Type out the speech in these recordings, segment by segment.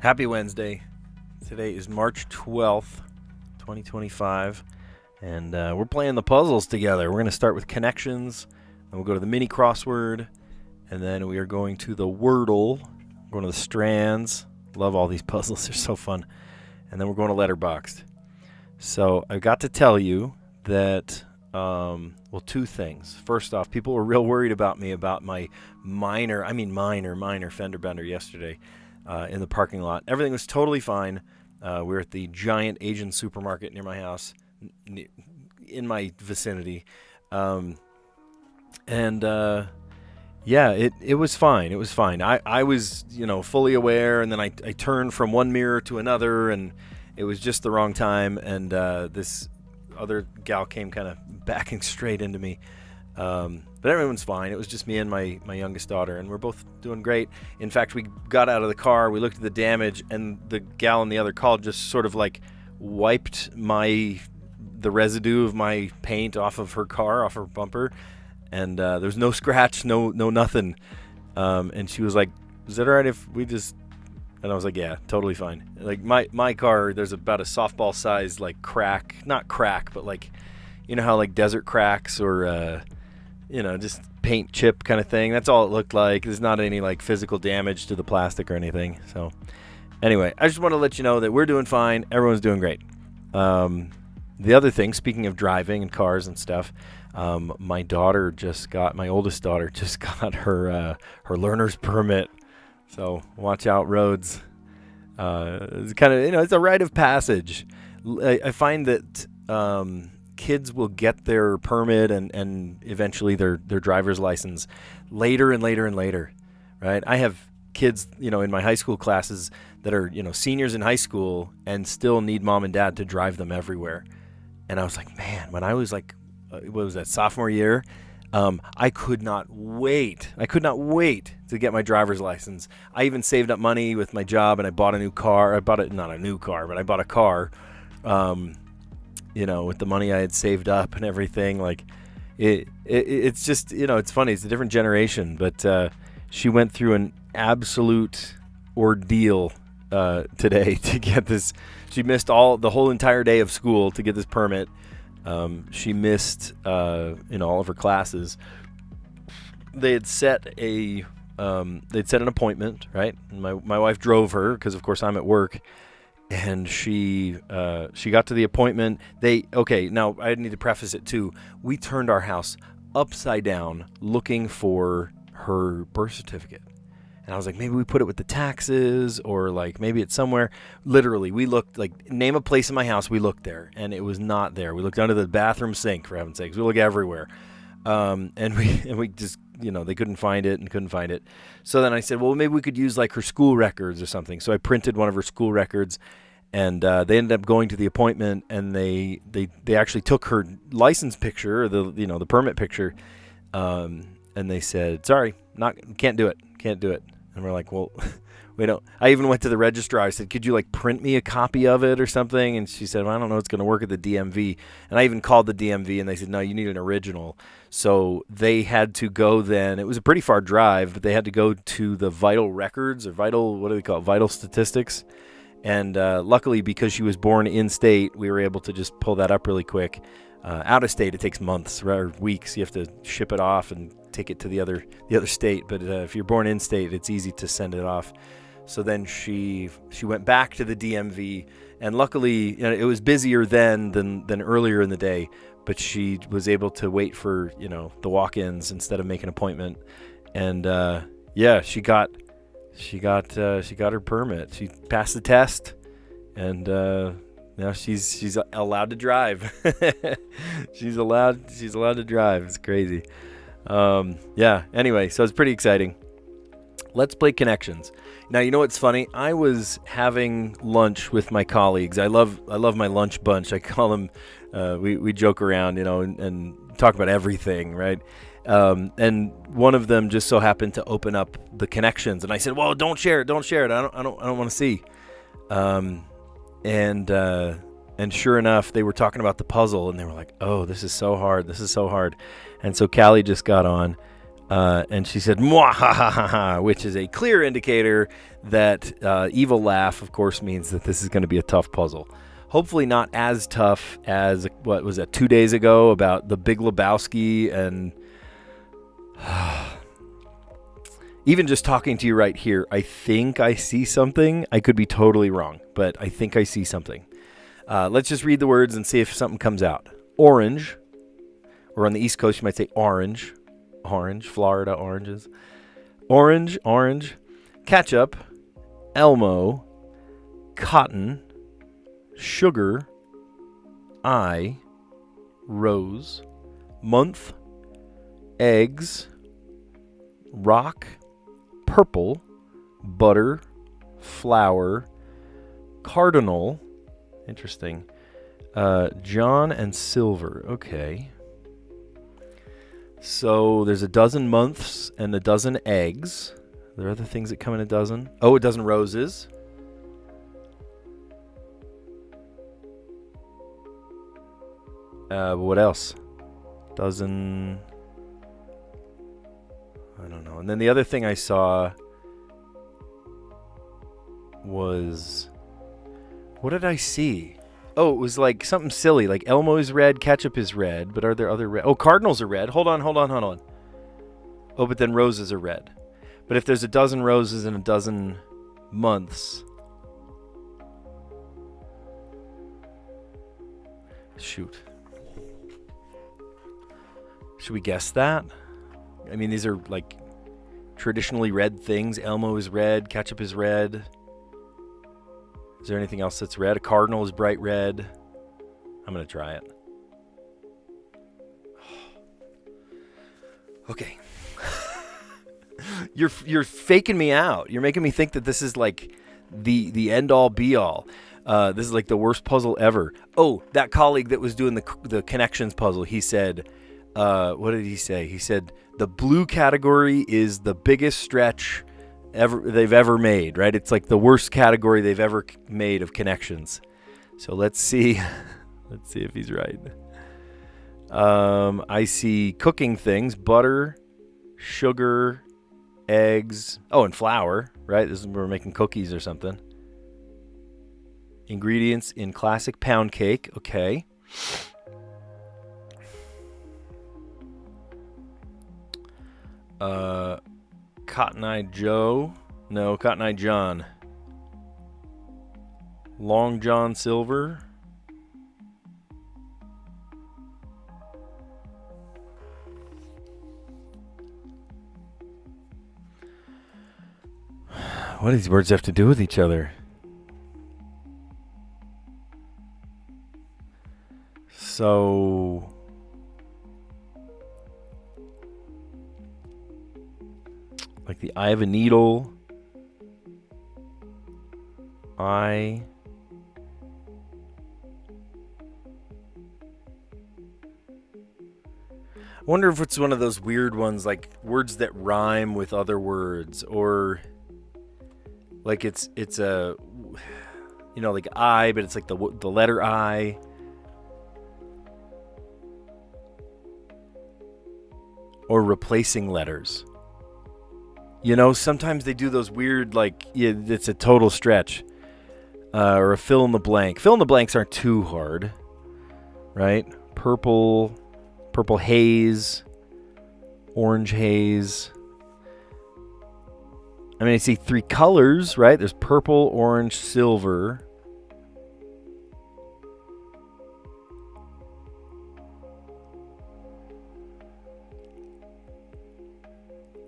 Happy Wednesday. Today is March 12th, 2025, and we're playing the puzzles together. We're going to start with connections, then we'll go to the mini crossword, and then we are going to the Wordle, going to the Strands. Love all these puzzles. They're so fun. And then we're going to letterboxed. So I've got to tell you that, two things. First off, people were real worried about me about my minor fender bender yesterday. In the parking lot. Everything was totally fine. We were at the giant Asian supermarket near my house, in my vicinity. It was fine. It was fine. I was, fully aware, and then I turned from one mirror to another, and it was just the wrong time, and this other gal came kind of backing straight into me. But everyone's fine. It was just me and my youngest daughter, and we're both doing great. In fact, we got out of the car, we looked at the damage, and the gal in the other car just sort of like wiped the residue of my paint off of her car, off her bumper, and there was no scratch, no nothing. And she was like, "Is that all right if we just?" And I was like, "Yeah, totally fine." Like my car, there's about a softball size like crack, not crack, but like, how like desert cracks or just paint chip kind of thing. That's all it looked like. There's not any like physical damage to the plastic or anything. So anyway, I just want to let you know that we're doing fine. Everyone's doing great. The other thing, speaking of driving and cars and stuff, my oldest daughter just got her learner's permit. So watch out, roads. It's kind of, it's a rite of passage. I find that kids will get their permit and eventually their driver's license later and later and later, right? I have kids, in my high school classes that are, seniors in high school and still need mom and dad to drive them everywhere. And I was like, man, when I was like, what was that, sophomore year? I could not wait. To get my driver's license. I even saved up money with my job and I bought a new car. I bought a car. With the money I had saved up and everything. Like it's just, it's funny. It's a different generation, but she went through an absolute ordeal today to get this. She missed the whole entire day of school to get this permit. She missed all of her classes. They had set an appointment, right? And my wife drove her because of course I'm at work. And she got to the appointment. Now I need to preface it too. We turned our house upside down looking for her birth certificate. And I was like, maybe we put it with the taxes, or like maybe it's somewhere. Literally, we looked, like, name a place in my house, we looked there, and it was not there. We looked under the bathroom sink, for heaven's sakes. We look everywhere. And we just, they couldn't find it. So then I said, well, maybe we could use like her school records or something. So I printed one of her school records, and they ended up going to the appointment, and they actually took her license picture, or the permit picture, and they said, sorry, can't do it. And we're like, well, we don't. I even went to the registrar. I said, could you like print me a copy of it or something? And she said, well, I don't know. It's going to work at the DMV. And I even called the DMV, and they said, no, you need an original. So they had to go then. It was a pretty far drive, but they had to go to the vital records, or vital statistics. And luckily, because she was born in state, we were able to just pull that up really quick. Out of state, it takes months or weeks. You have to ship it off and take it to the other state. But if you're born in state, it's easy to send it off. So then she went back to the DMV, and luckily, it was busier then than earlier in the day. But she was able to wait for the walk-ins instead of make an appointment. And she got her permit. She passed the test, and now she's allowed to drive. she's allowed to drive. It's crazy. Anyway, so it's pretty exciting. Let's play connections. Now, you know what's funny? I was having lunch with my colleagues. I love my lunch bunch. I call them. We joke around, and talk about everything, right? And one of them just so happened to open up the connections, and I said, "Well, don't share it. I don't want to see." And sure enough, they were talking about the puzzle, and they were like, "Oh, this is so hard. And so Callie just got on. And she said, "Mwahahaha," which is a clear indicator that evil laugh, of course, means that this is going to be a tough puzzle. Hopefully not as tough as, what was that, 2 days ago about the Big Lebowski, and even just talking to you right here, I think I see something. I could be totally wrong, but I think I see something. Let's just read the words and see if something comes out. Orange, or on the East Coast, you might say orange. Orange, Florida oranges. Orange, orange. Ketchup, Elmo, cotton, sugar, eye, rose, month, eggs, rock, purple, butter, flower, cardinal, interesting, John, and silver. Okay. So there's a dozen months and a dozen eggs. There are other things that come in a dozen. Oh, a dozen roses. What else? Dozen. I don't know. And then the other thing I saw was, what did I see? Oh, it was like something silly, like Elmo is red, ketchup is red, but are there other red? Oh, cardinals are red. Hold on. Oh, but then roses are red. But if there's a dozen roses and a dozen months, shoot. Should we guess that? I mean, these are like traditionally red things. Elmo is red, ketchup is red. Is there anything else that's red? A cardinal is bright red. I'm going to try it. Okay. You're faking me out. You're making me think that this is like the end all be all. This is like the worst puzzle ever. Oh, that colleague that was doing the connections puzzle, he said, what did he say? He said the blue category is the biggest stretch they've ever made, right? It's like the worst category they've ever made of connections. So let's see. Let's see if he's right. I see cooking things, butter, sugar, eggs. Oh, and flour, right? This is we're making cookies or something. Ingredients in classic pound cake. Okay. Cotton Eye Joe. No, Cotton Eye John. Long John Silver. What do these words have to do with each other? So like the eye of a needle. I wonder if it's one of those weird ones, like words that rhyme with other words, or like it's a, you know, like I, but it's like the letter I. Or replacing letters. You know, sometimes they do those weird, like, yeah, it's a total stretch. Or a fill in the blank. Fill in the blanks aren't too hard, right? Purple haze, orange haze. I mean, I see 3 colors, right? There's purple, orange, silver.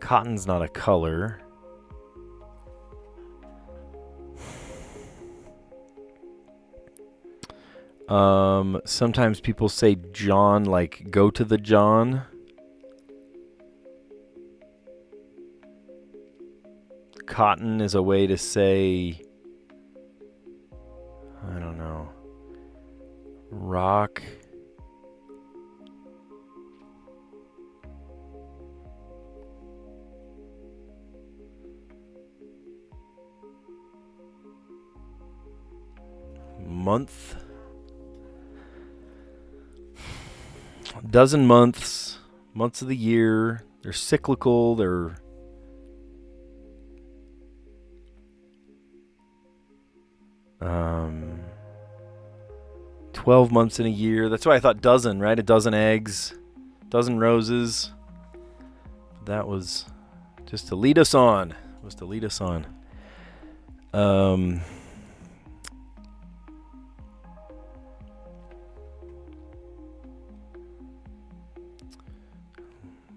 Cotton's not a color. Sometimes people say John, like go to the John. Cotton is a way to say, I don't know, rock. Month. Dozen months of the year. They're cyclical. They're 12 months in a year. That's why I thought dozen, right? A dozen eggs, dozen roses. That was just to lead us on. It was to lead us on.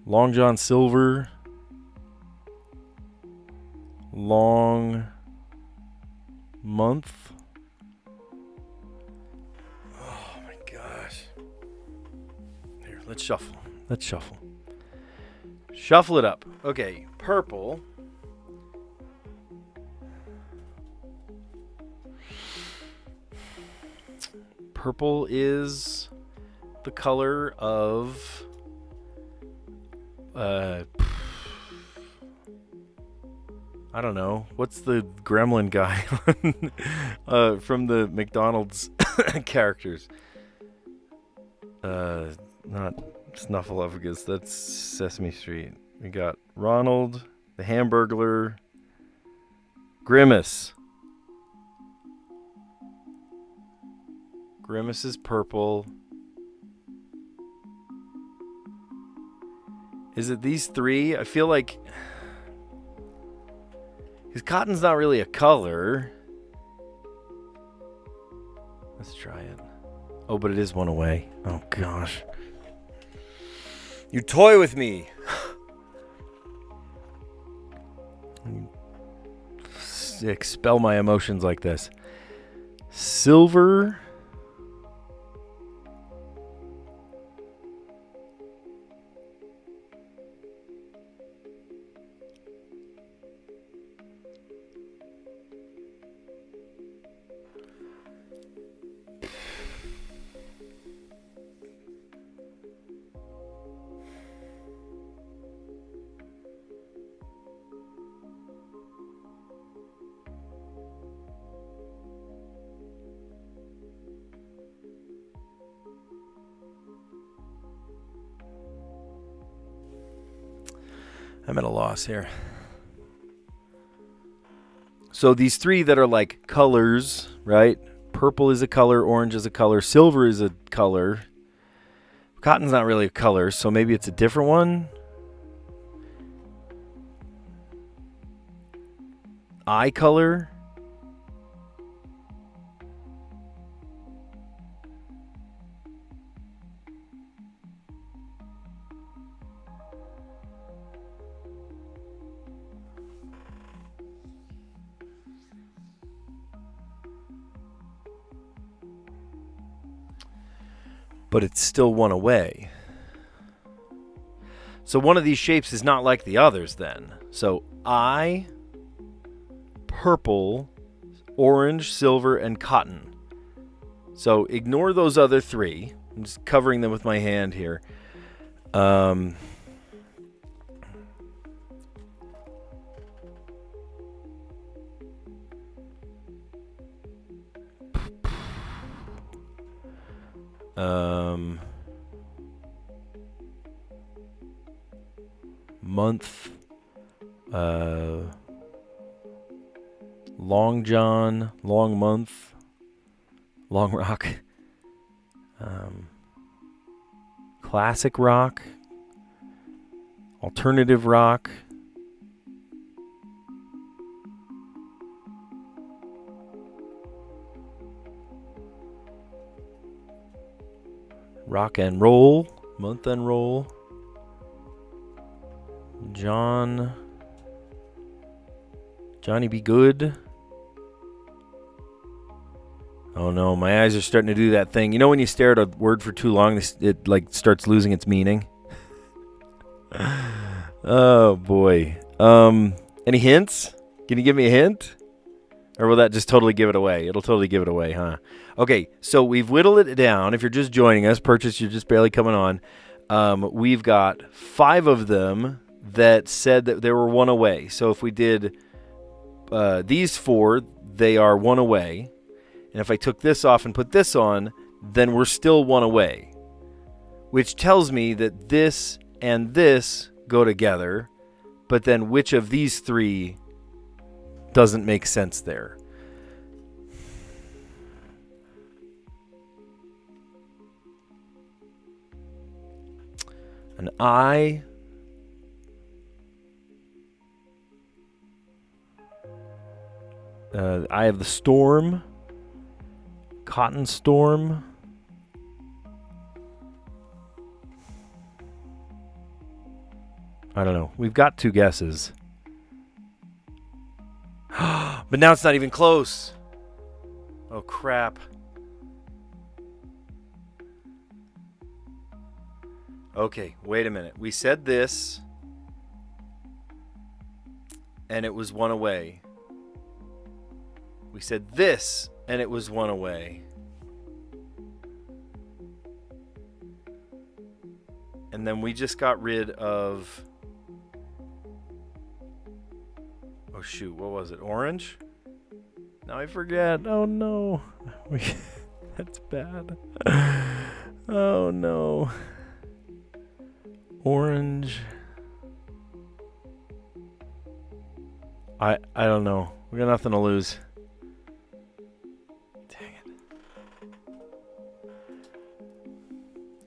Long John Silver. Long month. Oh my gosh. Here, let's shuffle. Shuffle it up. Okay, purple. Purple is the color of I don't know. What's the gremlin guy from the McDonald's characters? Not Snuffleupagus. That's Sesame Street. We got Ronald, the Hamburglar, Grimace. Grimace is purple. Is it these three? I feel like... because cotton's not really a color. Let's try it. Oh, but it is one away. Oh, gosh. You toy with me. Expel my emotions like this. Silver. I'm at a loss here. So these three that are like colors, right? Purple is a color, orange is a color, silver is a color. Cotton's not really a color, so maybe it's a different one. Eye color. But it's still one away. So one of these shapes is not like the others then. So eye, purple, orange, silver, and cotton. So ignore those other three. I'm just covering them with my hand here. Month, Long John, long month, long rock, classic rock, alternative rock, rock and roll, month and roll. Johnny be good. Oh no, my eyes are starting to do that thing. You know when you stare at a word for too long, it like starts losing its meaning? Oh boy. Any hints? Can you give me a hint? Or will that just totally give it away? It'll totally give it away, huh? Okay, so we've whittled it down. If you're just joining us, Purchase, you're just barely coming on. We've got 5 of them that said that they were one away. So if we did these 4, they are one away. And if I took this off and put this on, then we're still one away. Which tells me that this and this go together, but then which of these three doesn't make sense there? An eye. Eye of the storm. Cotton storm. I don't know. We've got 2 guesses. But now it's not even close. Oh, crap. Okay, wait a minute. We said this, and it was 1 away. We said this, and it was 1 away. And then we just got rid of... Oh, shoot. What was it? Orange? Now I forget. Oh, no. That's bad. Oh, no. Orange. I don't know. We got nothing to lose. Dang it.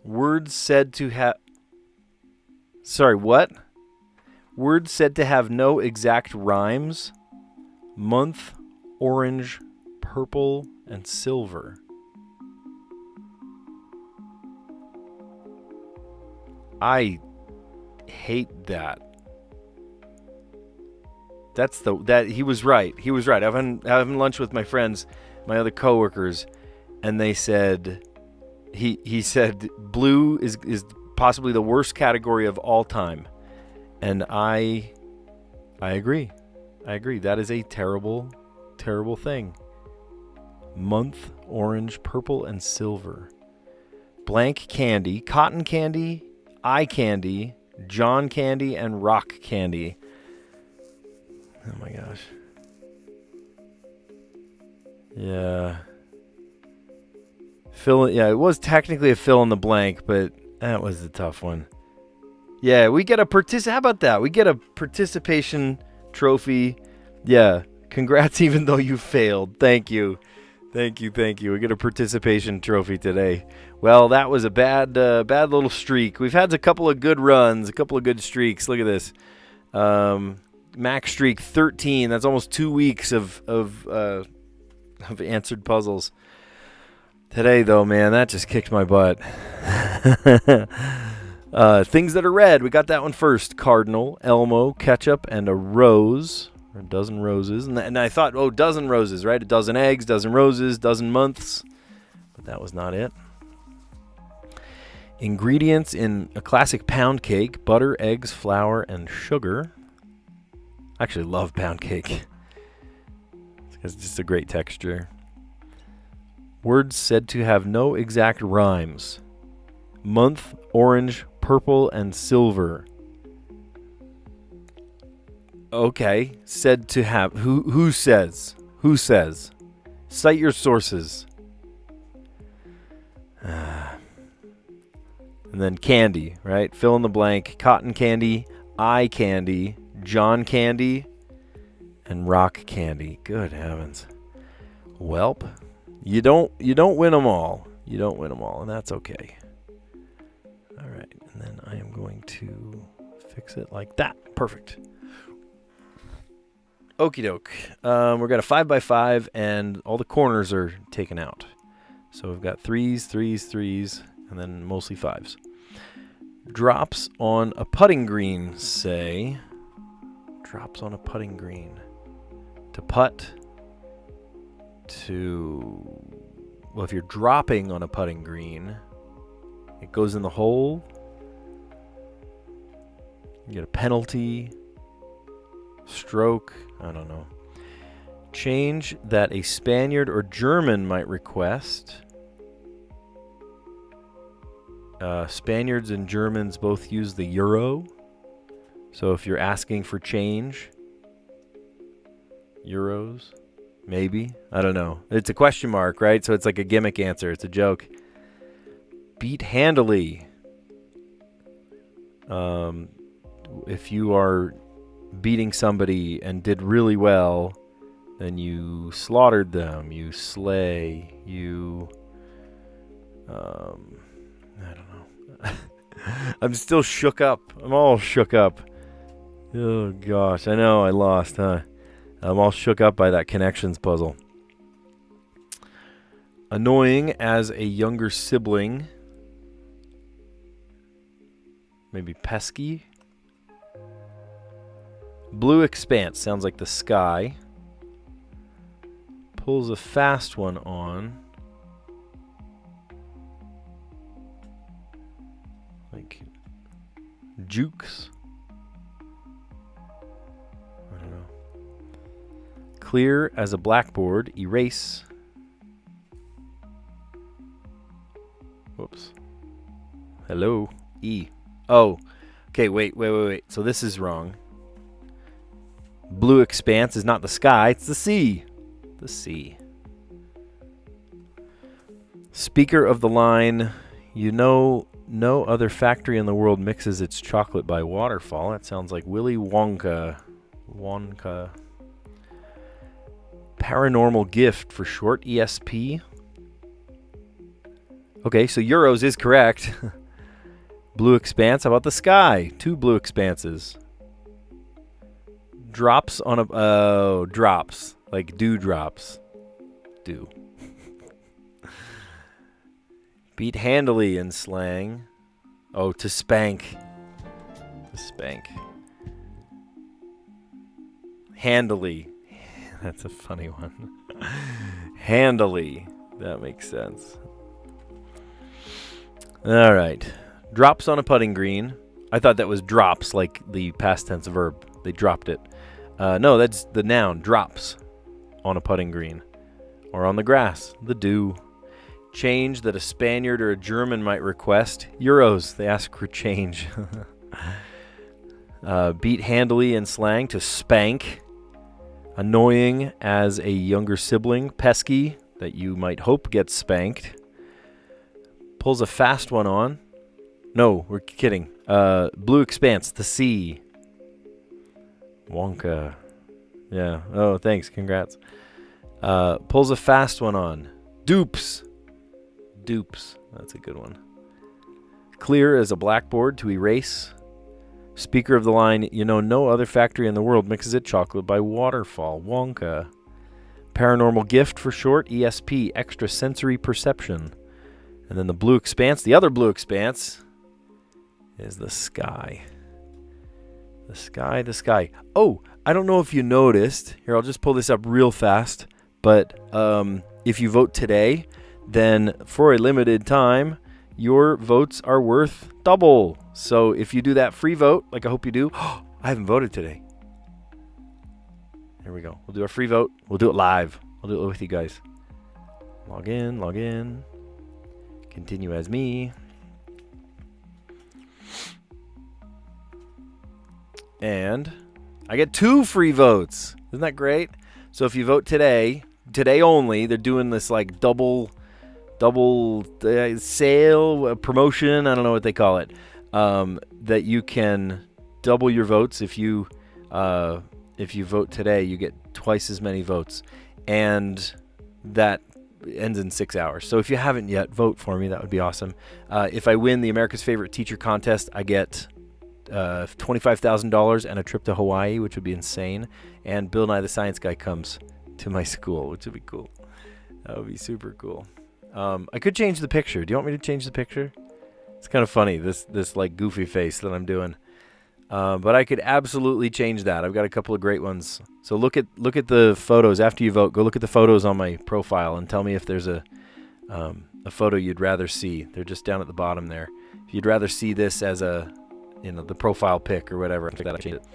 Words said to have... Sorry, what? Words said to have no exact rhymes. Month, orange, purple, and silver. I hate that. He was right. He was right. I'm having lunch with my friends, my other coworkers, and they said he said blue is possibly the worst category of all time. And I agree. I agree. That is a terrible, terrible thing. Month, orange, purple, and silver. Blank candy, cotton candy, eye candy, John candy, and rock candy. Oh my gosh. Yeah. It was technically a fill in the blank, but that was a tough one. Yeah, we get how about that? We get a participation trophy. Yeah. Congrats even though you failed. Thank you. Thank you. We get a participation trophy today. Well, that was a bad little streak. We've had a couple of good runs, a couple of good streaks. Look at this. Max streak 13. That's almost 2 weeks of answered puzzles. Today, though, man, that just kicked my butt. Things that are red. We got that one first. Cardinal, Elmo, ketchup, and a rose. Or a dozen roses. And I thought, dozen roses, right? A dozen eggs, dozen roses, dozen months. But that was not it. Ingredients in a classic pound cake. Butter, eggs, flour, and sugar. I actually love pound cake. It's just a great texture. Words said to have no exact rhymes. Month, orange, purple, and silver. Okay, said to have. Who says? Who says? Cite your sources. And then candy, right? Fill in the blank. Cotton candy, eye candy, John candy, and rock candy. Good heavens. Welp. You don't win them all. You don't win them all, and that's okay. All right, and then I am going to fix it like that. Perfect. Okie doke. We've got a 5x5, and all the corners are taken out. So we've got threes, and then mostly fives. Drops on a putting green, say. Drops on a putting green. To putt. Well, if you're dropping on a putting green, it goes in the hole. You get a penalty. Stroke. I don't know. Change that a Spaniard or German might request. Spaniards and Germans both use the euro. So if you're asking for change, euros, maybe. I don't know. It's a question mark, right? So it's like a gimmick answer. It's a joke. Beat handily. if you are beating somebody and did really well, then you slaughtered them, you slay, you... I don't know. I'm still shook up. I'm all shook up. Oh, gosh. I know I lost, huh? I'm all shook up by that connections puzzle. Annoying as a younger sibling. Maybe pesky. Blue expanse. Sounds like the sky. Pulls a fast one on. Like jukes. I don't know. Clear as a blackboard. Erase. Whoops. Hello. E. Oh. Okay, wait. So this is wrong. Blue expanse is not the sky, it's the sea. The sea. Speaker of the line, you know, no other factory in the world mixes its chocolate by waterfall. That sounds like Willy Wonka. Wonka. Paranormal gift for short, ESP. Okay, so Euros is correct. Blue expanse, how about the sky? 2 blue expanses. Drops on a... Oh, drops. Like dewdrops. Dew. Beat handily in slang. Oh, to spank. To spank. Handily. That's a funny one. Handily. That makes sense. All right. Drops on a putting green. I thought that was drops, like the past tense verb. They dropped it. No, that's the noun. Drops on a putting green. Or on the grass. The dew. Change that a Spaniard or a German might request. Euros. They ask for change. Beat handily in slang, to spank. Annoying as a younger sibling. Pesky, that you might hope gets spanked. Pulls a fast one on. No, we're kidding. Blue expanse, the sea. Wonka. Yeah. Oh, thanks. Congrats. Pulls a fast one on. Dupes. Dupes. That's a good one. Clear as a blackboard, to erase. Speaker of the line, you know, no other factory in the world mixes it chocolate by waterfall. Wonka. Paranormal gift for short, ESP, extrasensory perception. And then the blue expanse, the other blue expanse, is the sky. The sky, the sky. Oh, I don't know if you noticed. Here, I'll just pull this up real fast. But if you vote today, then for a limited time, your votes are worth double. So if you do that free vote, like I hope you do. I haven't voted today. Here we go. We'll do our free vote. We'll do it live. We'll do it with you guys. Log in, log in. Continue as me. And I get 2 free votes. Isn't that great? So if you vote today only, they're doing this like double sale, promotion, I don't know what they call it, that you can double your votes. If you vote today, you get twice as many votes. And that ends in 6 hours. So if you haven't yet, vote for me. That would be awesome. If I win the America's Favorite Teacher contest, I get $25,000 and a trip to Hawaii, which would be insane. And Bill Nye the Science Guy comes to my school, which would be cool. That would be super cool. I could change the picture. Do you want me to change the picture? It's kind of funny, this like goofy face that I'm doing. But I could absolutely change that. I've got a couple of great ones. So look at the photos after you vote. Go look at the photos on my profile and tell me if there's a photo you'd rather see. They're just down at the bottom there. If you'd rather see this as a, the profile pic or whatever, I change it.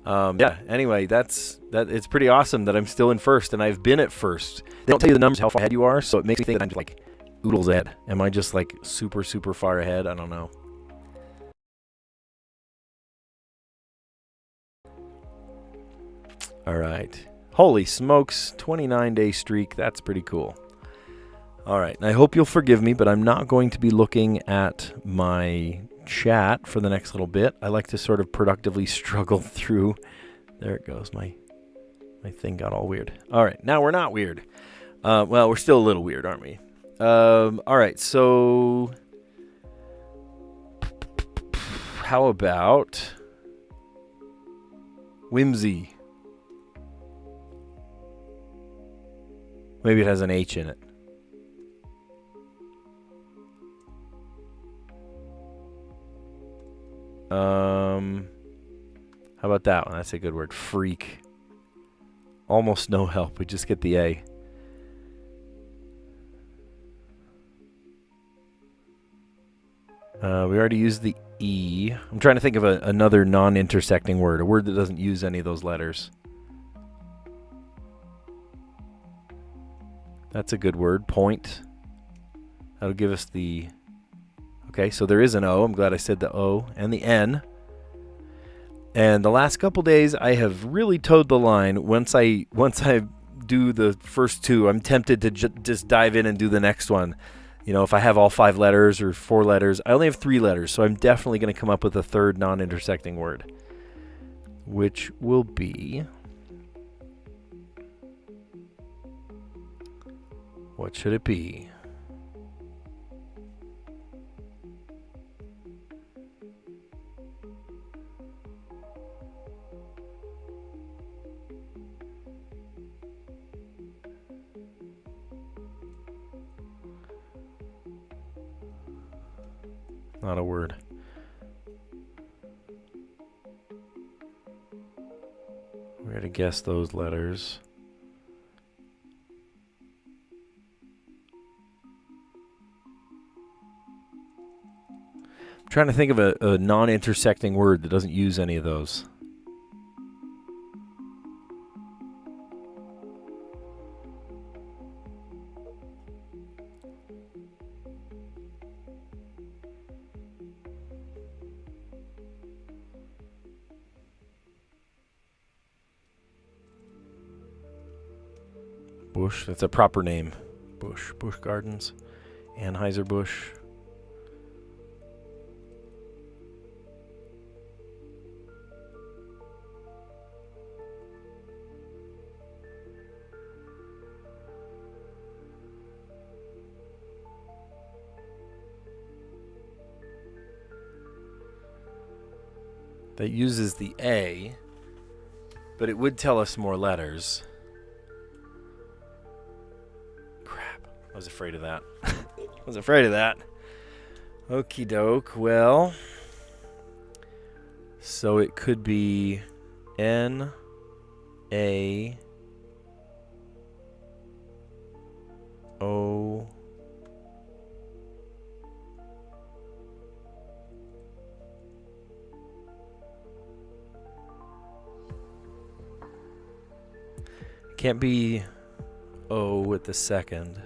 Yeah. Anyway, that's it's pretty awesome that I'm still in first, and I've been at first. They don't tell you the numbers how far ahead you are, so it makes me think that I'm just like oodles ahead. Am I just like super far ahead? I don't know. All right. Holy smokes, 29-day streak. That's pretty cool. All right. And I hope you'll forgive me, but I'm not going to be looking at my chat for the next little bit. I like to sort of productively struggle through. There it goes. My thing got all weird. All right, now we're not weird. Well, we're still a little weird, aren't we? All right, so how about whimsy? Maybe it has an H in it. How about that one? That's a good word. Freak. Almost no help. We just get the A. We already used the E. I'm trying to think of another non-intersecting word, a word that doesn't use any of those letters. That's a good word. Point. That'll give us the... Okay, so there is an O. I'm glad I said the O and the N. And the last couple days, I have really towed the line. Once I do the first two, I'm tempted to just dive in and do the next one. You know, if I have all 5 letters or 4 letters, I only have 3 letters, so I'm definitely going to come up with a third non-intersecting word, which will be... What should it be? Not a word. We're going to guess those letters. I'm trying to think of a non-intersecting word that doesn't use any of those. Bush, that's a proper name. Bush Gardens. Anheuser-Busch. That uses the A, but it would tell us more letters. Crap. I was afraid of that. Okie doke. Well, so it could be N, A, O, can't be O with the second.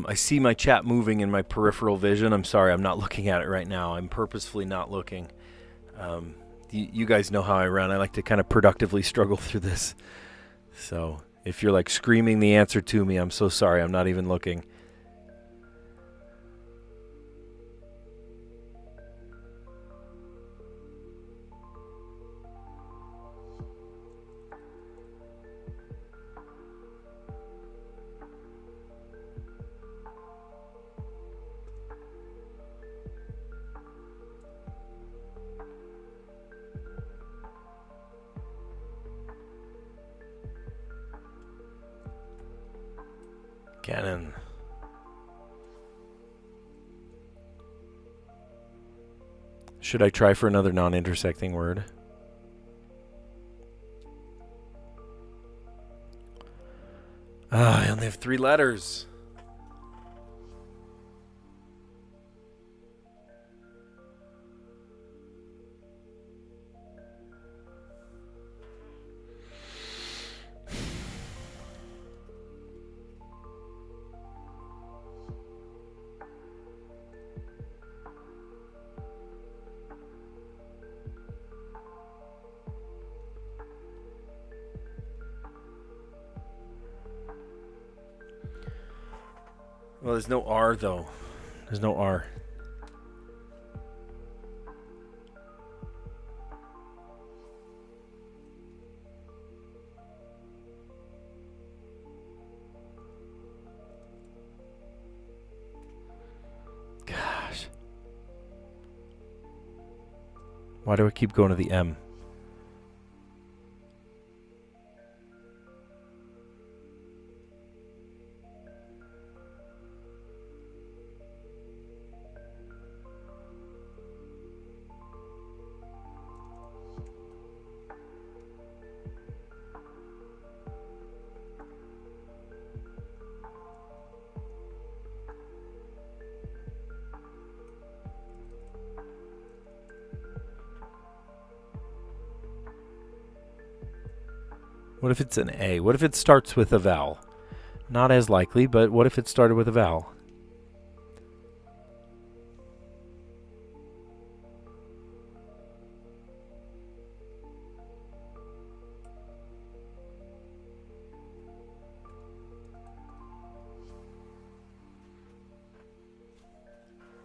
I see my chat moving in my peripheral vision. I'm sorry, I'm not looking at it right now. I'm purposefully not looking. You guys know how I run. I like to kind of productively struggle through this. So if you're like screaming the answer to me, I'm so sorry. I'm not even looking. Cannon. Should I try for another non-intersecting word? I only have 3 letters. Well, there's no R, though. There's no R. Gosh. Why do I keep going to the M? What if it's an A? What if it starts with a vowel? Not as likely, but what if it started with a vowel?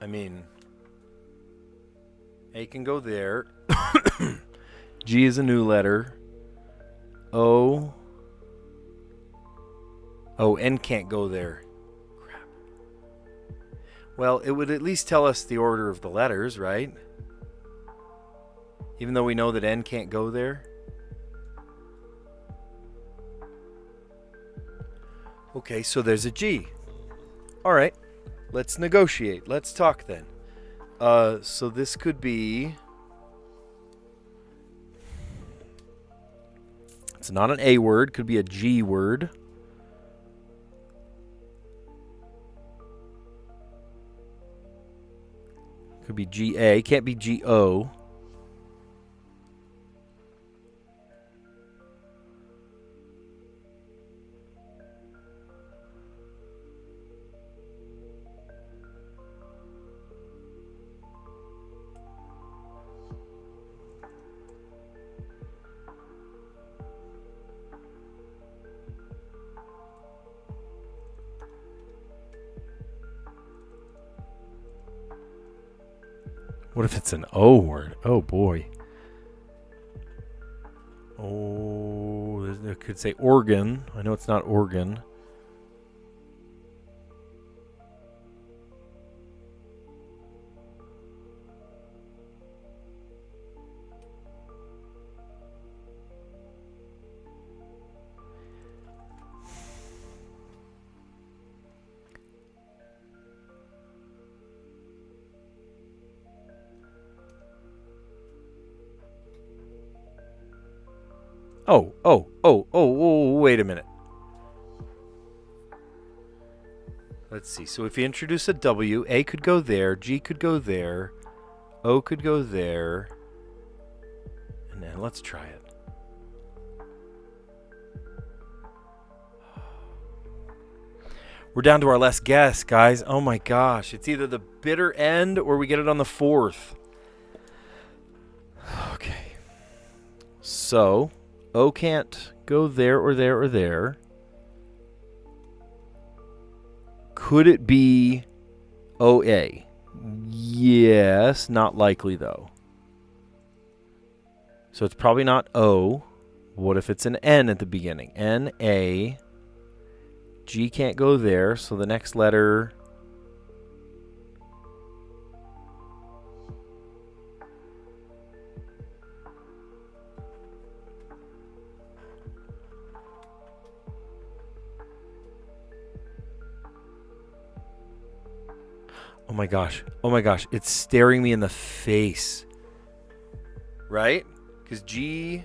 I mean, A can go there. G is a new letter. O. Oh, N can't go there. Crap. Well, it would at least tell us the order of the letters, right? Even though we know that N can't go there. Okay, so there's a G. All right, let's negotiate. Let's talk then. So this could be... It's not an A word. Could be a G word. Could be G-A. Can't be G-O. What if it's an O word? Oh, boy. Oh, it could say organ. I know it's not organ. Oh, wait a minute. Let's see. So if you introduce a W, A could go there, G could go there, O could go there, and then let's try it. We're down to our last guess, guys. Oh my gosh. It's either the bitter end or we get it on the fourth. Okay. So, O can't go there or there or there. Could it be OA? Yes, not likely though. So it's probably not O. What if it's an N at the beginning? N-A. G can't go there, so the next letter... Oh my gosh, it's staring me in the face. Right? Because G...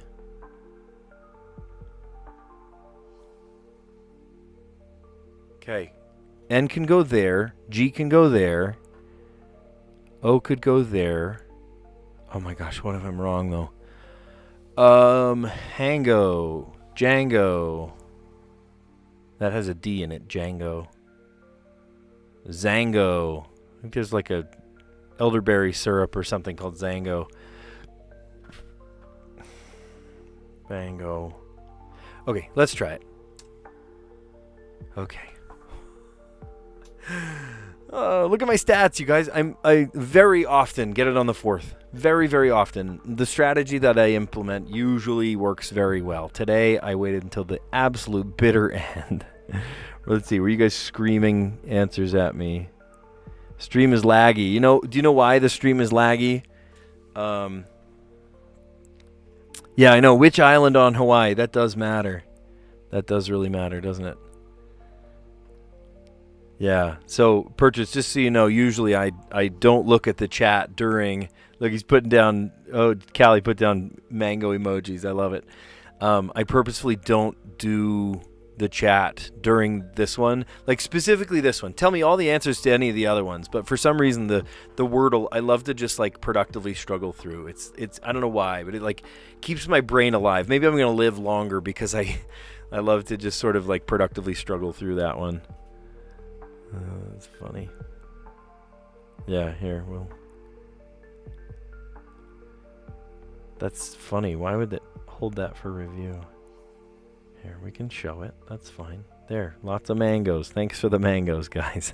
Okay. N can go there. G can go there. O could go there. Oh my gosh, what if I'm wrong though? Hango. Django. That has a D in it. Django. Zango. I think there's like a elderberry syrup or something called Zango. Bango. Okay, let's try it. Okay. Look at my stats, you guys. I very often get it on the 4th. Very, very often. The strategy that I implement usually works very well. Today, I waited until the absolute bitter end. Let's see. Were you guys screaming answers at me? Stream is laggy. Do you know why the stream is laggy? Yeah, I know. Which island on Hawaii? That does matter. That does really matter, doesn't it? Yeah. So, Purchase, just so you know, usually I don't look at the chat during... Look, he's putting down... Oh, Callie put down mango emojis. I love it. I purposefully don't do the chat during this one. Like, specifically this one. Tell me all the answers to any of the other ones. But for some reason, the Wordle, I love to just, like, productively struggle through. It's I don't know why, but it, like, keeps my brain alive. Maybe I'm going to live longer because I love to just sort of, like, productively struggle through that one. That's funny. Yeah, here, well. That's funny. Why would it hold that for review? Here, we can show it. That's fine. There, lots of mangoes. Thanks for the mangoes, guys.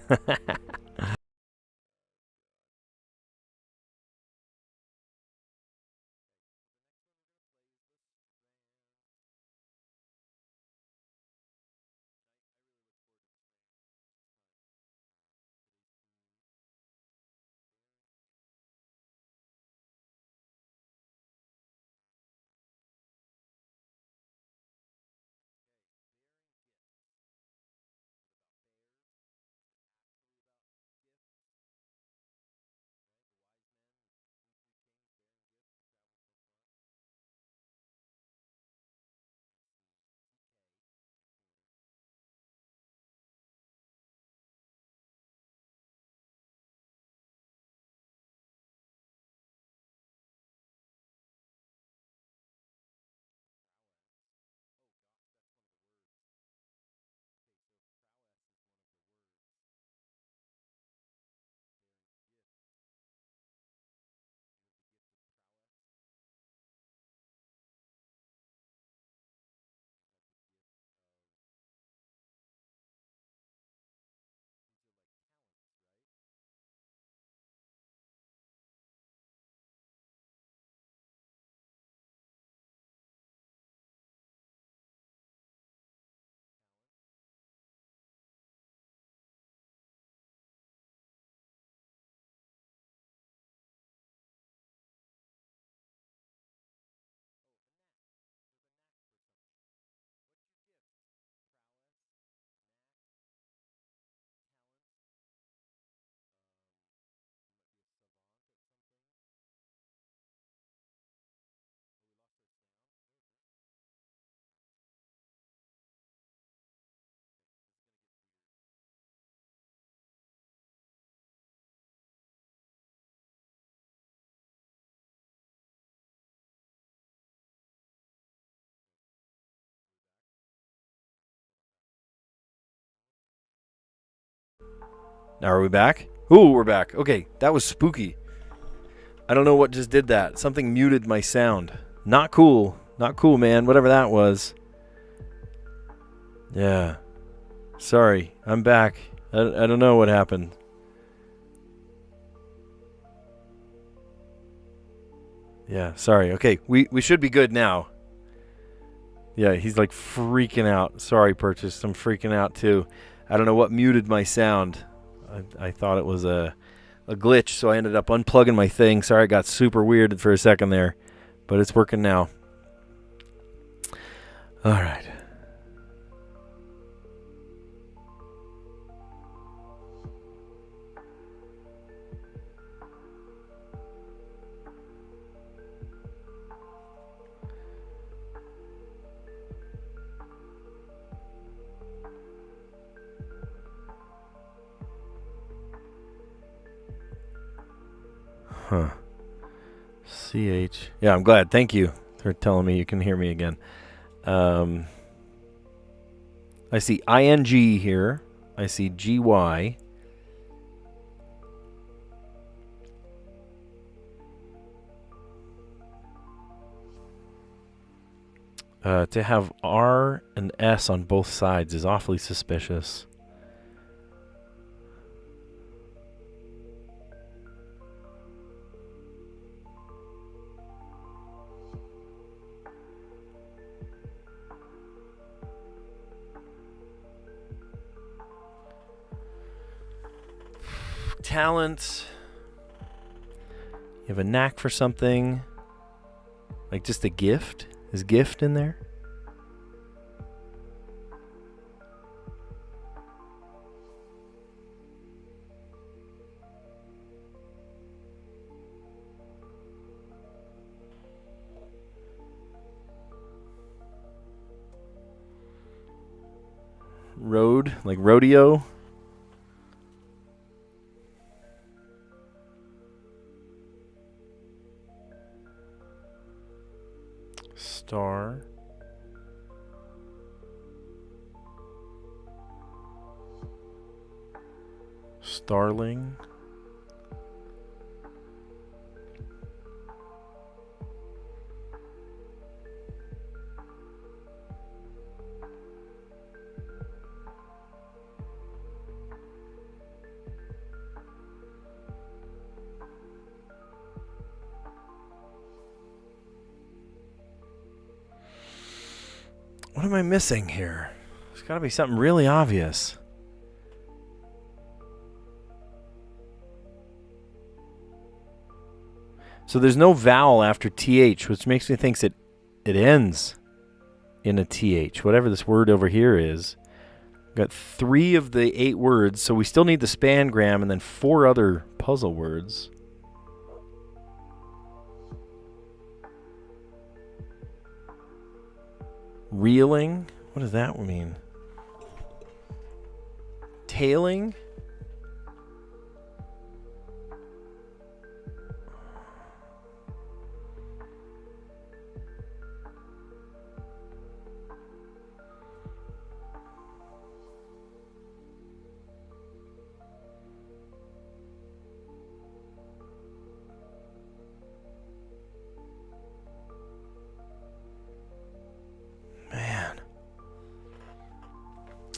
Now are we back? Ooh, we're back. Okay, that was spooky. I don't know what just did that. Something muted my sound. Not cool. Not cool, man. Whatever that was. Yeah. Sorry. I'm back. I don't know what happened. Yeah, sorry. Okay, we should be good now. Yeah, he's like freaking out. Sorry, Purchase. I'm freaking out too. I don't know what muted my sound. I thought it was a glitch, so I ended up unplugging my thing. Sorry, it got super weird for a second there, but it's working now. All right. Huh. CH. Yeah, I'm glad. Thank you for telling me you can hear me again. I see ING here. I see GY. To have R and S on both sides is awfully suspicious. talent. You have a knack for something. Like just a gift. Is gift in there? Road, like rodeo. Star. Starling. What am I missing here? There's got to be something really obvious. So there's no vowel after TH, which makes me think that it ends in a TH, whatever this word over here is. We've got 3 of the 8 words, so we still need the spangram and then 4 other puzzle words. Reeling? What does that mean? Tailing?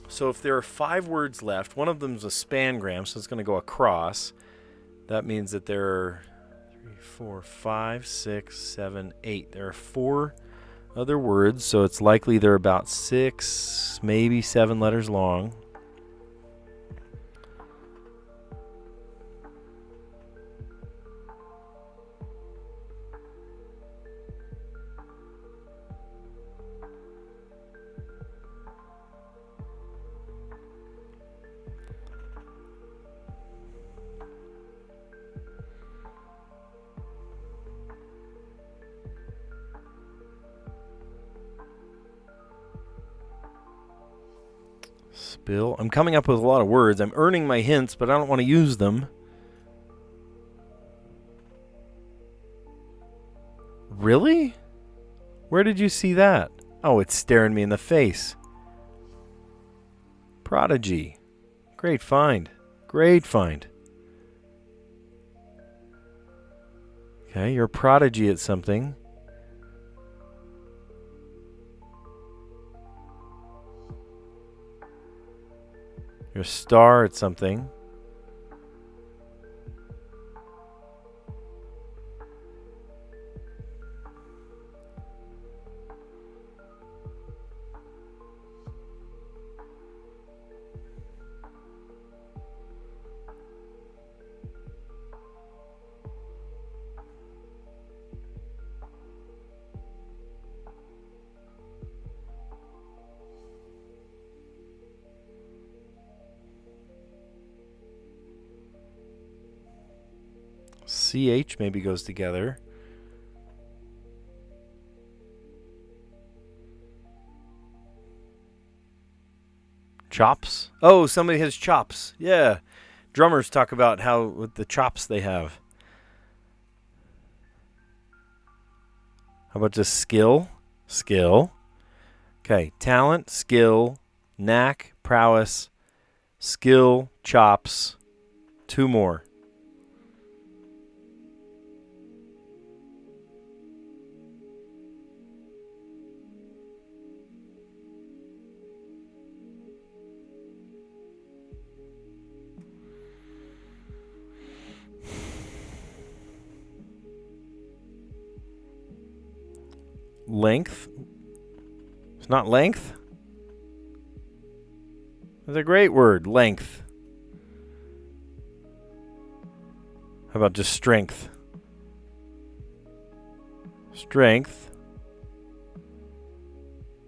So if there are 5 words left, one of them is a spangram, so it's going to go across. That means that there are 3, 4, 5, 6, 7, 8. There are 4 other words, so it's likely they're about 6, maybe 7 letters long. Spill. I'm coming up with a lot of words. I'm earning my hints, but I don't want to use them. Really? Where did you see that? Oh, it's staring me in the face. Prodigy. Great find. Great find. Okay, you're a prodigy at something. You're a star at something. CH maybe goes together. Chops. Oh, somebody has chops. Yeah. Drummers talk about how with the chops they have. How about just skill? Skill. Okay. Talent, skill, knack, prowess, skill, chops. 2 more. Length. It's not length. That's a great word, length. How about just strength? Strength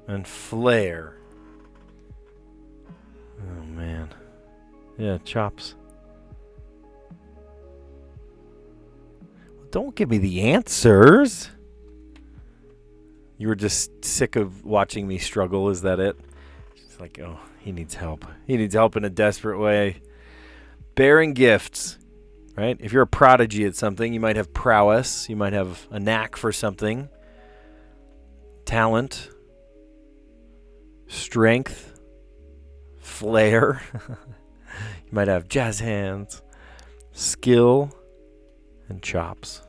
and flair. Oh, man. Yeah, chops. Don't give me the answers. You were just sick of watching me struggle, is that it? It's like, oh, he needs help. He needs help in a desperate way. Bearing gifts, right? If you're a prodigy at something, you might have prowess. You might have a knack for something. Talent. Strength. Flair. You might have jazz hands. Skill. And chops.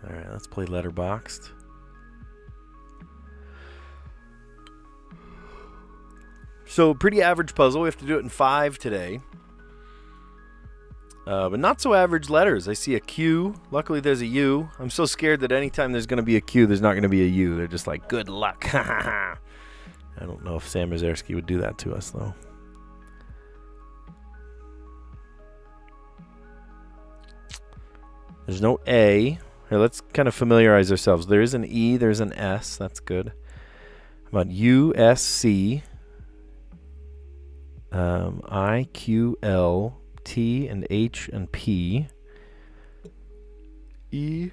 All right, let's play Letterboxd. So, pretty average puzzle. We have to do it in 5 today. But not so average letters. I see a Q. Luckily, there's a U. I'm so scared that anytime there's going to be a Q, there's not going to be a U. They're just like, good luck. I don't know if Sam Mazersky would do that to us, though. There's no A. Here, let's kind of familiarize ourselves. There is an E. There's an S. That's good. How about U, S, C, I, Q, L, T, and H, and P, E,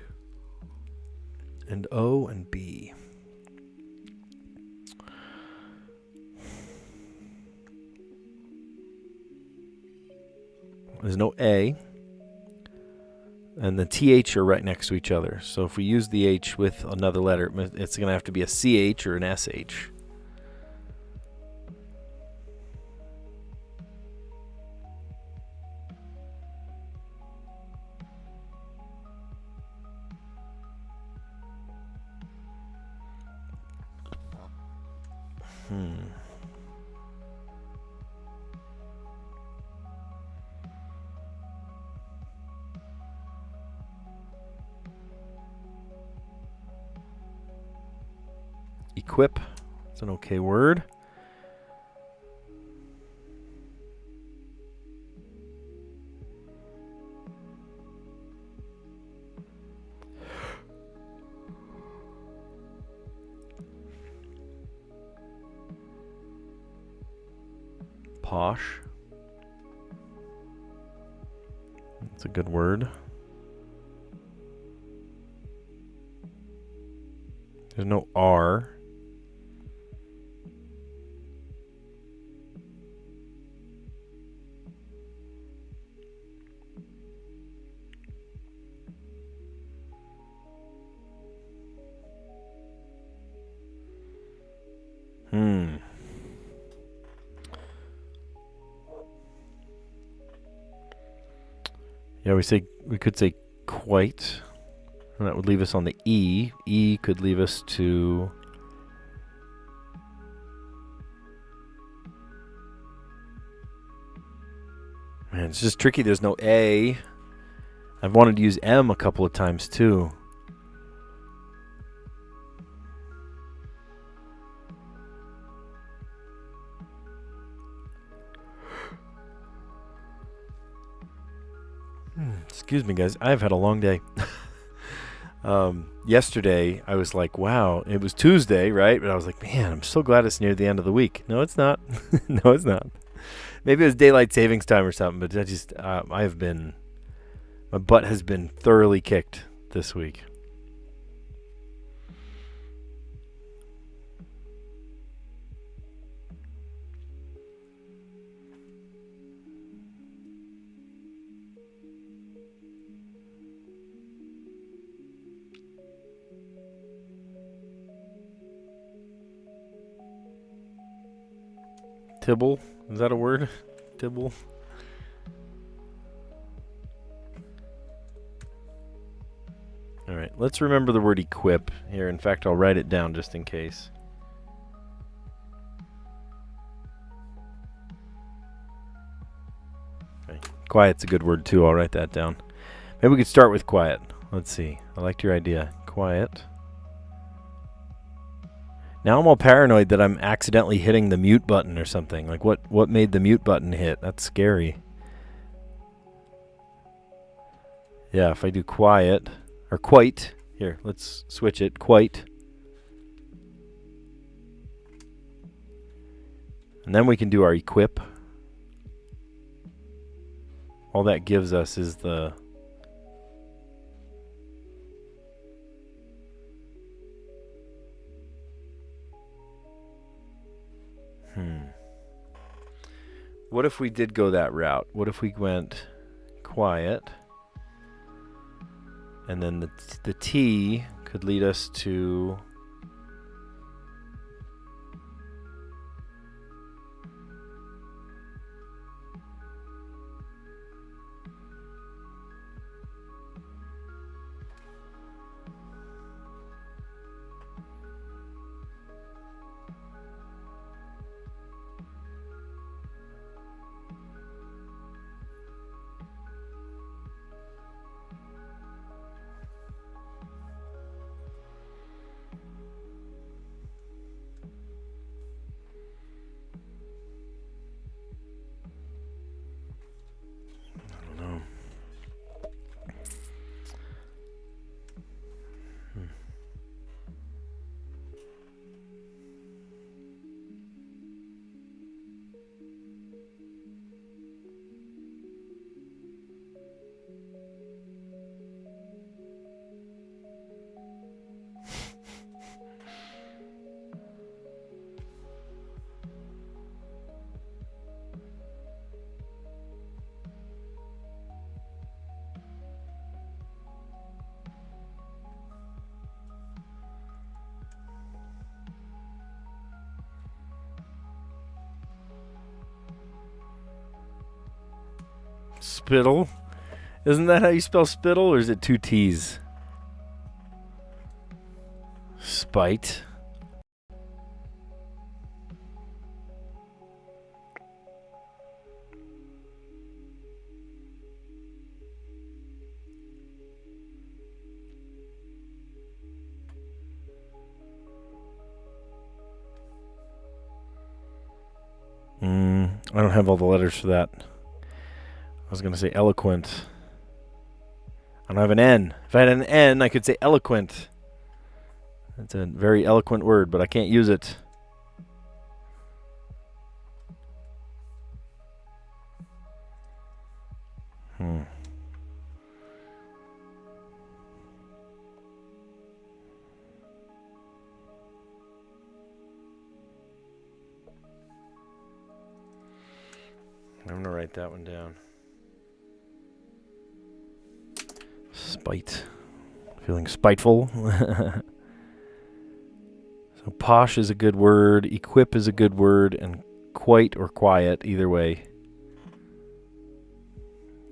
and O, and B. There's no A. And the TH are right next to each other. So if we use the H with another letter, it's going to have to be a CH or an SH. Equip. It's an okay word. Posh. It's a good word. There's no R. Yeah, we could say quite. And that would leave us on the E. E could leave us to man, it's just tricky. There's no A. I've wanted to use M a couple of times too. Excuse me, guys. I've had a long day. Yesterday, I was like, wow, it was Tuesday, right? But I was like, man, I'm so glad it's near the end of the week. No, it's not. No, it's not. Maybe it was daylight savings time or something, but my butt has been thoroughly kicked this week. Tibble? Is that a word? Tibble? All right, let's remember the word equip here. In fact, I'll write it down just in case. Okay. Quiet's a good word too. I'll write that down. Maybe we could start with quiet. Let's see. I liked your idea. Quiet. Now I'm all paranoid that I'm accidentally hitting the mute button or something. Like, what made the mute button hit? That's scary. Yeah, if I do quiet, or quite. Here, let's switch it. Quite. And then we can do our equip. All that gives us is the... What if we did go that route? What if we went quiet? And then the T could lead us to... Spittle? Isn't that how you spell spittle, or is it two T's? Spite. I don't have all the letters for that. I was going to say eloquent. I don't have an N. If I had an N, I could say eloquent. That's a very eloquent word, but I can't use it. I'm going to write that one down. Spite. Feeling spiteful. So posh is a good word. Equip is a good word. And quite or quiet, either way.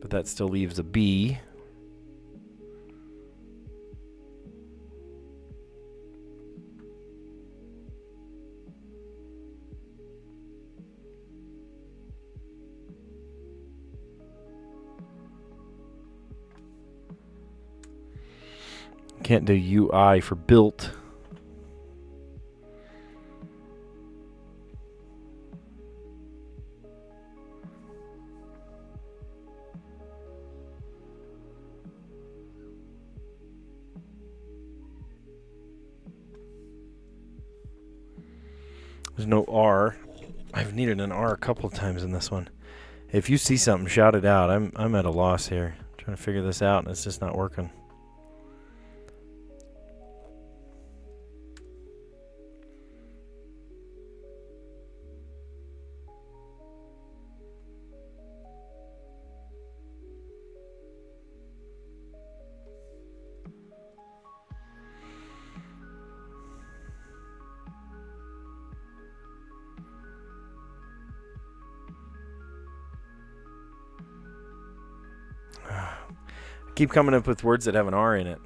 But that still leaves a B. Can't do UI for built. There's no R. I've needed an R a couple of times in this one. If you see something, shout it out. I'm at a loss here. I'm trying to figure this out, and it's just not working. Keep coming up with words that have an R in it.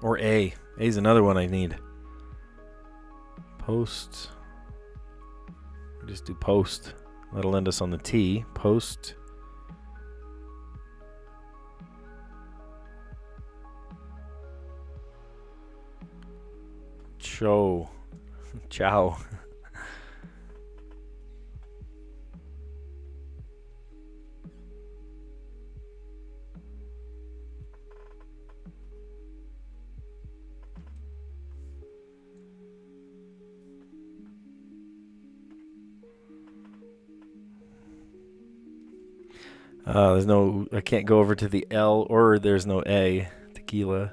Or A. A is another one I need. Post. Just do post. That'll end us on the T. Post. Show. Ciao. There's no, I can't go over to the L, or there's no A. Tequila.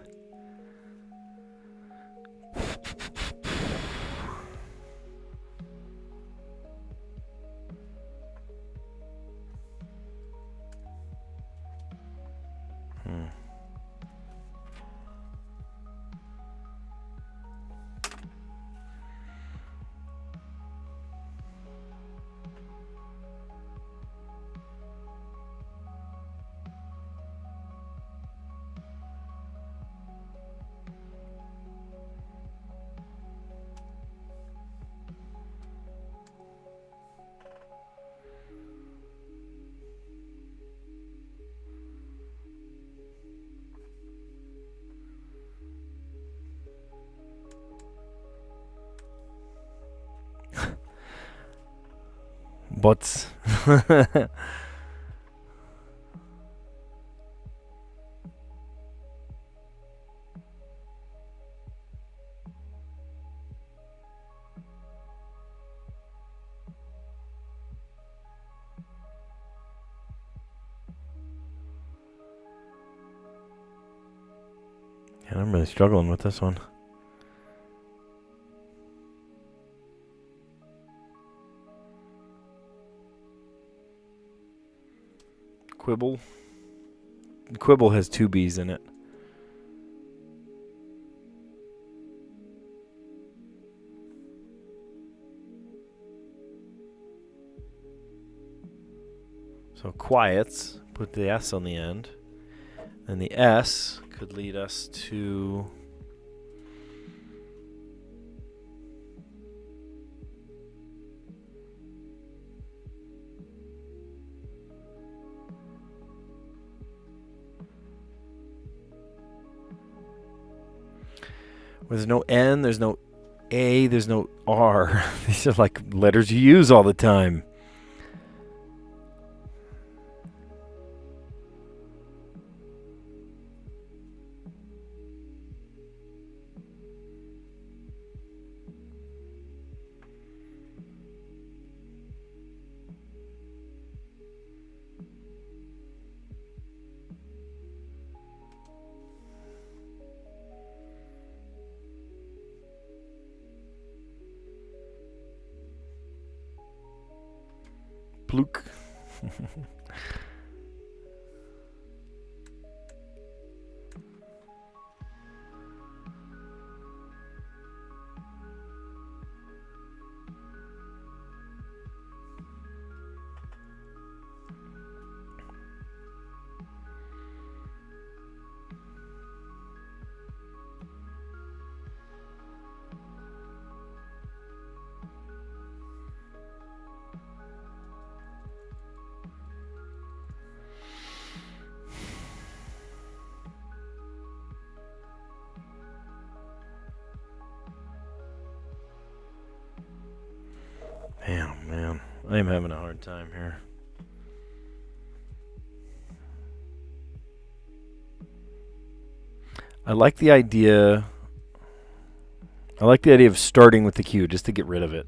Bots. I'm really struggling with this one. Quibble. Quibble has 2 B's in it. So quiets, put the S on the end. And the S could lead us to there's no N, there's no A, there's no R. These are like letters you use all the time. Pluk. Man, I am having a hard time here. I like the idea of starting with the Q just to get rid of it.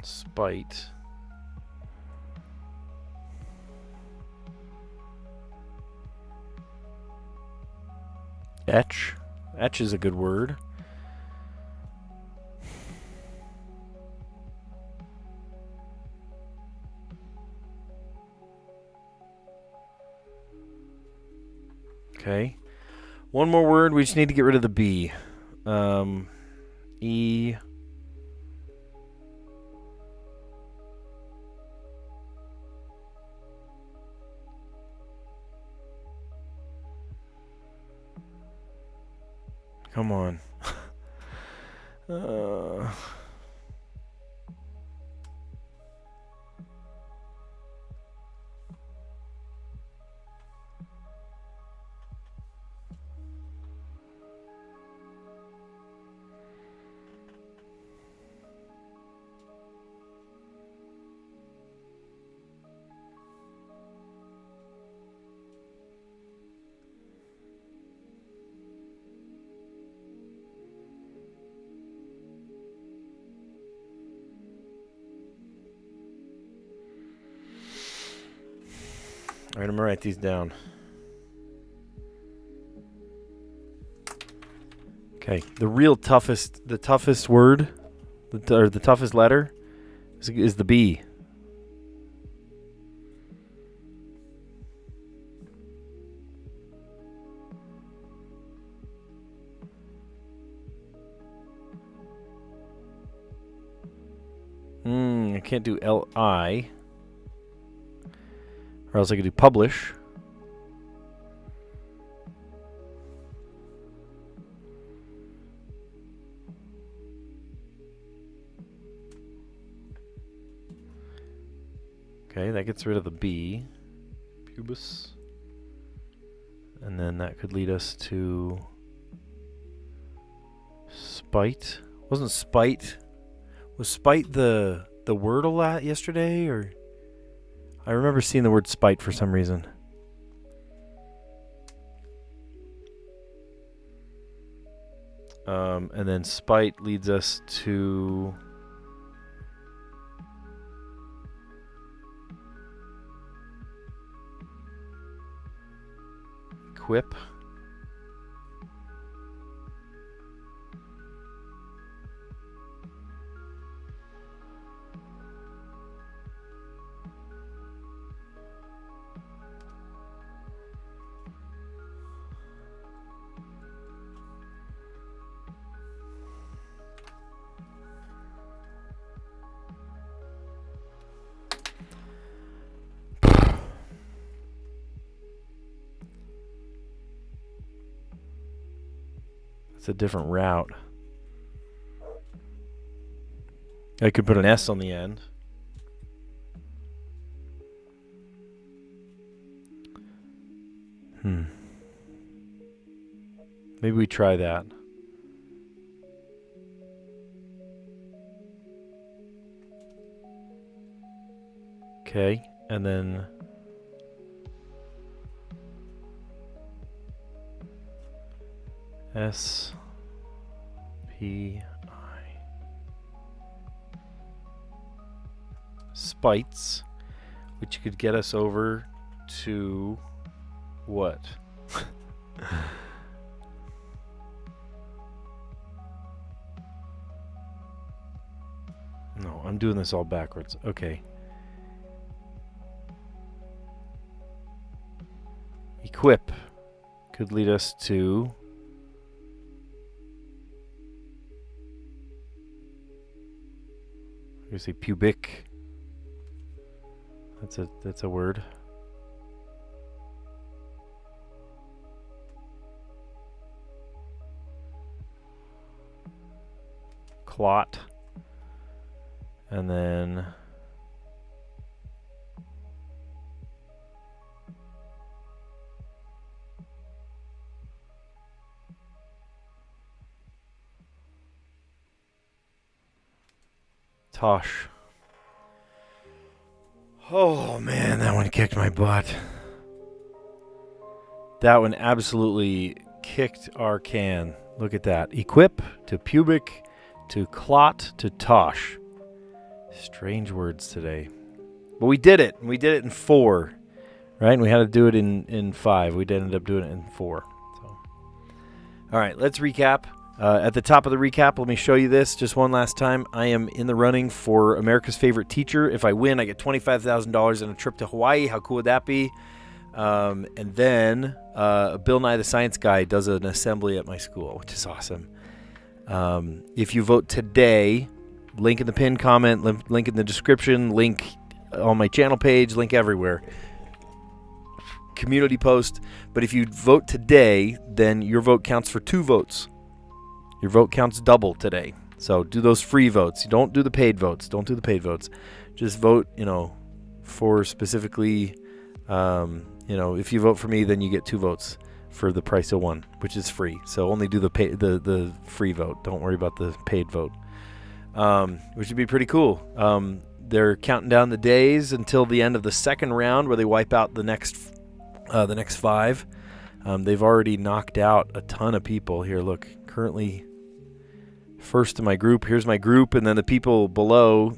Spite. Etch. Etch is a good word. Okay. One more word. We just need to get rid of the B. E. Come on. All right, I'm gonna write these down. Okay, the toughest word, or the toughest letter, is the B. I can't do L-I. Or else I could do publish. Okay, that gets rid of the B. Pubis. And then that could lead us to spite. Wasn't spite... Was spite the Wordle at yesterday, or... I remember seeing the word spite for some reason. And then spite leads us to... Quip. It's a different route. I could put an S on the end. Maybe we try that. Okay, and then... S P I Spites, which could get us over to what? No, I'm doing this all backwards. Okay. Equip could lead us to... You say pubic. That's a word. Clot. And then Tosh. Oh man, that one kicked my butt. That one absolutely kicked our can. Look at that. Equip to pubic to clot to tosh. Strange words today. But we did it. We did it in 4. Right? And we had to do it in 5. We ended up doing it in 4. So, all right, let's recap. At the top of the recap, let me show you this just one last time. I am in the running for America's Favorite Teacher. If I win, I get $25,000 and a trip to Hawaii. How cool would that be? And then Bill Nye the Science Guy does an assembly at my school, which is awesome. If you vote today, link in the pinned comment, link in the description, link on my channel page, link everywhere. Community post. But if you vote today, then your vote counts for 2 votes. Your vote counts double today. So do those free votes. You don't do the paid votes. Don't do the paid votes. Just vote, for specifically, if you vote for me, then you get 2 votes for the price of 1, which is free. So only do the free vote. Don't worry about the paid vote, which would be pretty cool. They're counting down the days until the end of the second round, where they wipe out the next 5. They've already knocked out a ton of people. Here, look, currently first in my group. Here's my group, and then the people below,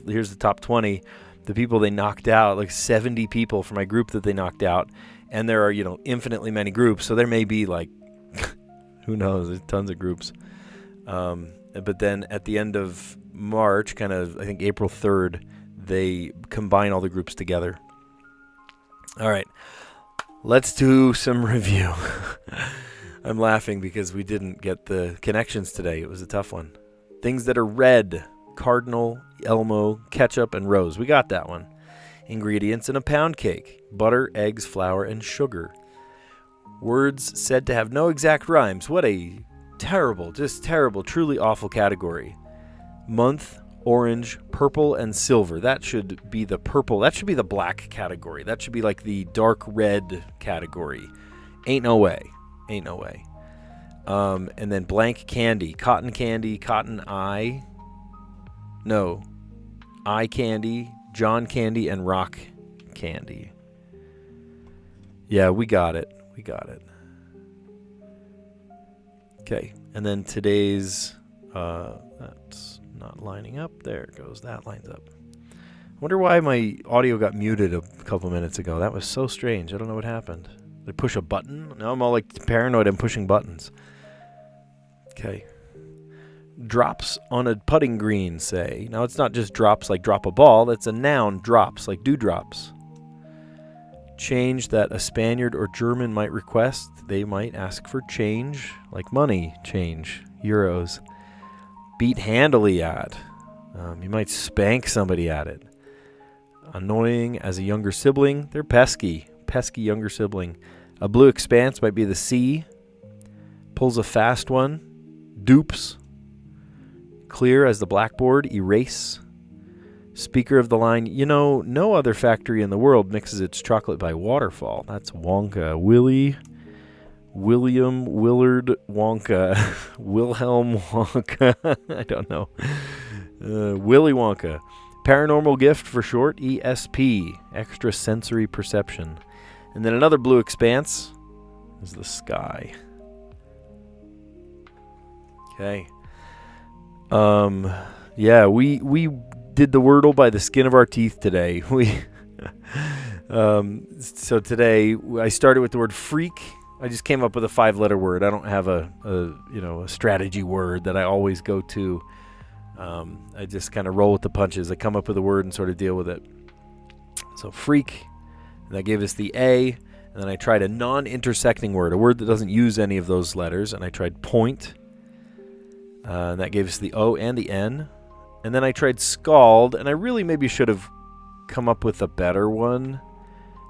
here's the top 20. The people they knocked out, like 70 people from my group that they knocked out. And there are, infinitely many groups. So there may be like, who knows, there's tons of groups. But then at the end of March, kind of, I think April 3rd, they combine all the groups together. All right, let's do some review. I'm laughing because we didn't get the connections today. It was a tough one. Things that are red: cardinal, Elmo, ketchup, and rose. We got that one. Ingredients in a pound cake: butter, eggs, flour, and sugar. Words said to have no exact rhymes. What a terrible, just terrible, truly awful category. Month: orange, purple, and silver. That should be the purple. That should be the black category. That should be like the dark red category. Ain't no way. Ain't no way. And then blank candy: cotton eye. No. Eye candy, John candy, and rock candy. Yeah, we got it. Okay, and then today's, that's not lining up. There it goes. That lines up. I wonder why my audio got muted a couple minutes ago. That was so strange. I don't know what happened. Did I push a button? Now I'm all like paranoid I'm pushing buttons. Okay. Drops on a putting green, say. Now it's not just drops like drop a ball. That's a noun, drops, like dewdrops. Change that a Spaniard or German might request. They might ask for change, like money, change, euros. Beat handily at. You might spank somebody at it. Annoying as a younger sibling. They're pesky younger sibling. A blue expanse might be the sea. Pulls a fast one. Dupes. Clear as the blackboard. Erase. Speaker of the line: no other factory in the world mixes its chocolate by waterfall. That's Wonka. William Willard Wonka. Wilhelm Wonka. I don't know. Willy Wonka. Paranormal gift for short. ESP. Extrasensory perception. And then another blue expanse is the sky. Okay. Yeah, we did the Wordle by the skin of our teeth today. So today I started with the word freak. I just came up with a 5-letter word. I don't have a strategy word that I always go to. I just kind of roll with the punches. I come up with a word and sort of deal with it. So freak, and that gave us the A. And then I tried a non-intersecting word, a word that doesn't use any of those letters. And I tried point. And that gave us the O and the N. And then I tried scald, and I really maybe should have come up with a better one,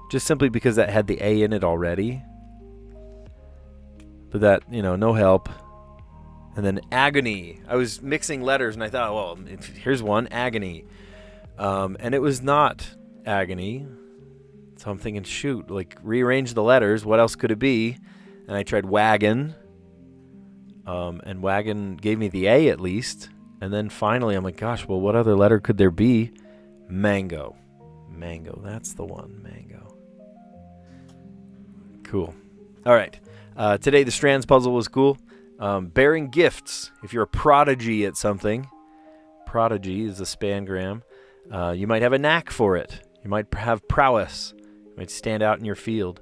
just simply because that had the A in it already. But that, no help. And then agony. I was mixing letters, and I thought, well, here's one, agony. And it was not agony. So I'm thinking, shoot, rearrange the letters. What else could it be? And I tried wagon. And wagon gave me the A at least. And then finally, I'm like, gosh, well, what other letter could there be? Mango. Mango. That's the one. Mango. Cool. All right. Today, the Strands puzzle was cool. Bearing gifts. If you're a prodigy at something, prodigy is a spangram. You might have a knack for it. You might have prowess. You might stand out in your field.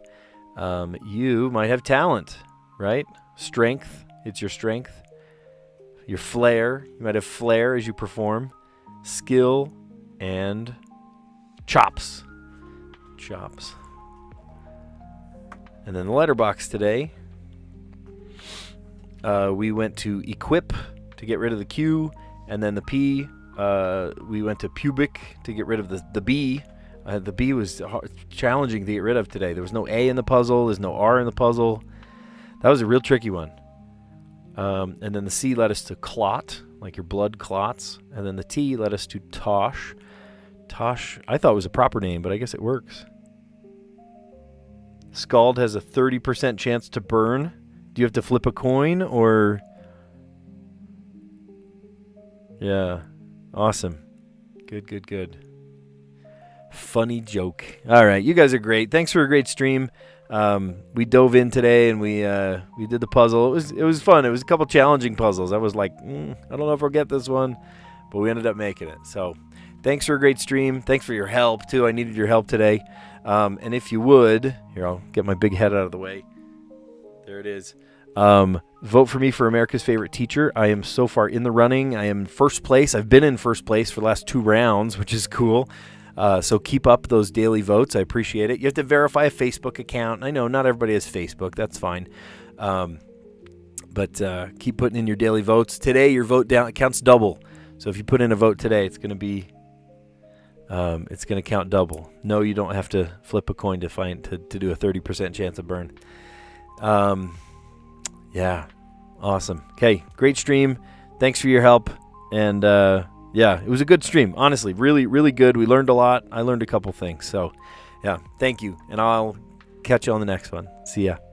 You might have talent, right? Strength. It's your strength. Your flair. You might have flair as you perform. Skill and chops. Chops. And then the letterbox today. We went to equip, to get rid of the Q, and then the P, we went to pubic to get rid of the B. The B was challenging to get rid of today. There was no A in the puzzle. There's no R in the puzzle. That was a real tricky one. And then the C led us to clot, like your blood clots. And then the T led us to tosh. Tosh, I thought was a proper name, but I guess it works. Scald has a 30% chance to burn. Do you have to flip a coin or... Yeah. Awesome. Good. Funny joke. All right, you guys are great. Thanks for a great stream. We dove in today and we did the puzzle. It was fun. It was a couple challenging puzzles. I was like, I don't know if I'll get this one, but we ended up making it. So, thanks for a great stream. Thanks for your help too. I needed your help today. And if you would, here, I'll get my big head out of the way. There it is. Vote for me for America's favorite teacher. I am so far in the running. I am in first place. I've been in first place for the last 2 rounds, which is cool. So keep up those daily votes. I appreciate it. You have to verify a Facebook account. I know not everybody has Facebook. That's fine. But keep putting in your daily votes. Today, your vote counts double. So if you put in a vote today, it's going to be it's going to count double. No, you don't have to flip a coin to do a 30% chance of burn. Yeah, awesome. Okay, great stream. Thanks for your help. And yeah, it was a good stream. Honestly, really, really good. We learned a lot. I learned a couple things. So, yeah, thank you. And I'll catch you on the next one. See ya.